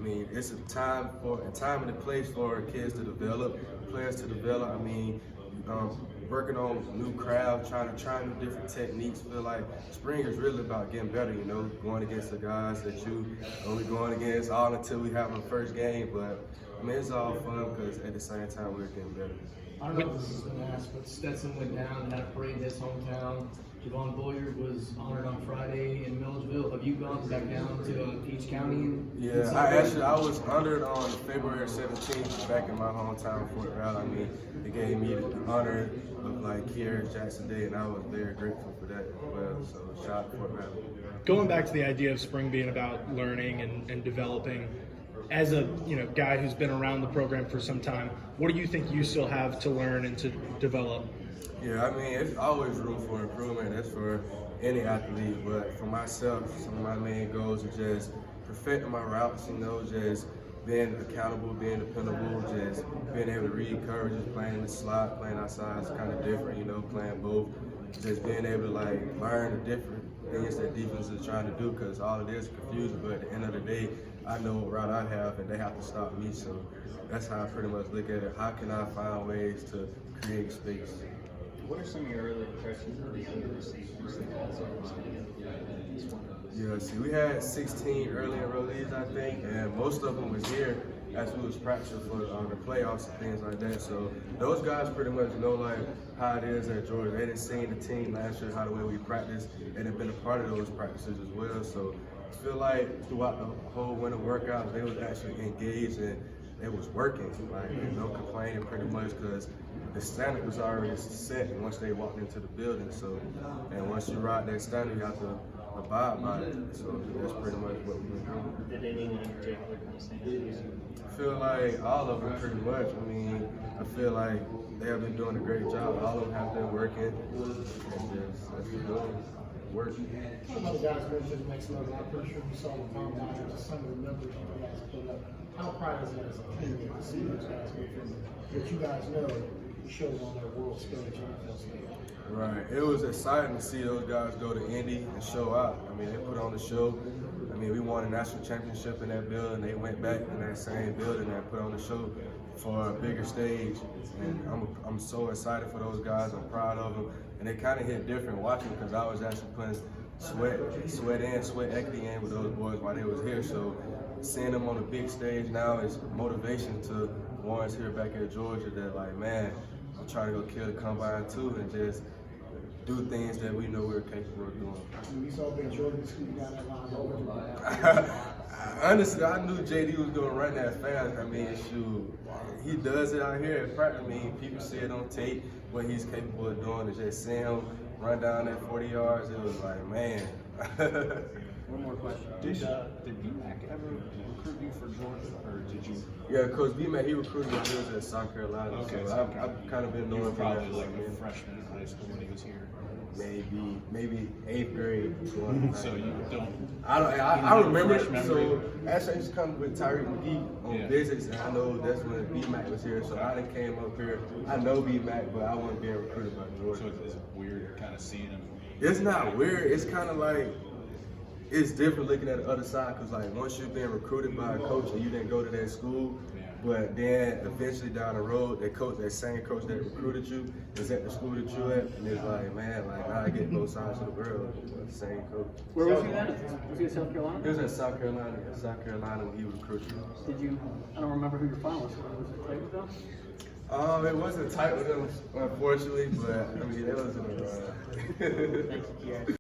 I mean, it's a time and a place for kids to develop, players to develop. I mean, working on new crafts, trying new different techniques. Feel like spring is really about getting better. You know, going against the guys that you only going against all until we have our first game. But I mean, it's all fun because at the same time we're getting better. I don't know if this has been asked, but Stetson went down and had a parade in his hometown. Javon Boyer was honored on Friday in Milledgeville. Have you gone back down to Peach County? Yeah, I was honored on February 17th back in my hometown, Fort Valley. I mean, they gave me the honor of like Kearis Jackson Day, and I was very grateful for that as well. So shout out to Fort Valley. Going back to the idea of spring being about learning and developing, as a guy who's been around the program for some time, what do you think you still have to learn and to develop? Yeah, I mean, it's always room for improvement. That's for any athlete. But for myself, some of my main goals are just perfecting my routes, just being accountable, being dependable, just being able to read coverages, playing in the slot, playing outside is kind of different, playing both. Just being able to learn the different things that defense is trying to do, because all it is confusion. But at the end of the day, I know what route I have, and they have to stop me. So that's how I pretty much look at it. How can I find ways to create space? What are some of your early impressions of the other receivers? Yeah, see, we had 16 early enrollees, I think, and most of them was here as we was practicing for the playoffs and things like that. So those guys pretty much know how it is at Georgia. They didn't see the team last year, how the way we practiced, and they've been a part of those practices as well. So I feel like throughout the whole winter workouts, they was actually engaged and it was working. No complaining pretty much, because the standard was already set once they walked into the building. So, and once you ride that standard, you have to abide by it. So that's pretty much what we've been doing. Did anyone in particular kind of stand out? I feel like all of them pretty much. I mean, I feel like they have been doing a great job. All of them have been working. And that's working. Some of the guys mentioned next level. I'm pretty sure you saw the combine and just some of the numbers you guys put up. How proud is it as a team to see those guys go from what you guys know shows on their world stage, NFL stage? Right. It was exciting to see those guys go to Indy and show out. I mean, they put on the show. I mean, we won a national championship in that building. They went back in that same building and put on the show for a bigger stage. And I'm so excited for those guys. I'm proud of them. And it kind of hit different watching, because I was actually putting sweat equity in with those boys while they was here. So seeing them on the big stage now is motivation to ones here back in Georgia that man, I'm trying to go kill the combine too and just do things that we know we're capable of doing. We saw Big Jordan scoot down that line over. Honestly, I knew JD was going to run that fast. I mean, shoot, he does it out here at practice. I mean, people see it on tape, what he's capable of doing, and just seeing him run down that 40 yards, it was like, man. One more question. Did BMAC ever recruit you for Georgia, or did you? Yeah, Coach BMAC, he recruited me when he was at South Carolina. Okay, so I've kind of been knowing him. Probably like a freshman in high school when he was here. Maybe 8th grade. So you don't? I remember. So actually, I used to come with Tyreek McGee on visits, and I know that's when BMAC was here. So I done came up here. I know BMAC, but I wasn't being recruited by Georgia. So it's weird kind of seeing him. It's not weird. It's kind of it's different looking at the other side, because once you've been recruited by a coach and you didn't go to that school, but then eventually down the road, that same coach that recruited you is at the school that you at, and it's man, I get both sides of the world with the same coach. Where was he then? Was he at South Carolina? He was at South Carolina. When he recruited you. Did you? I don't remember who your finalists were. Was it tight with them? It wasn't tight with them, unfortunately, but I mean, it was in a run. Thank you, Kearis.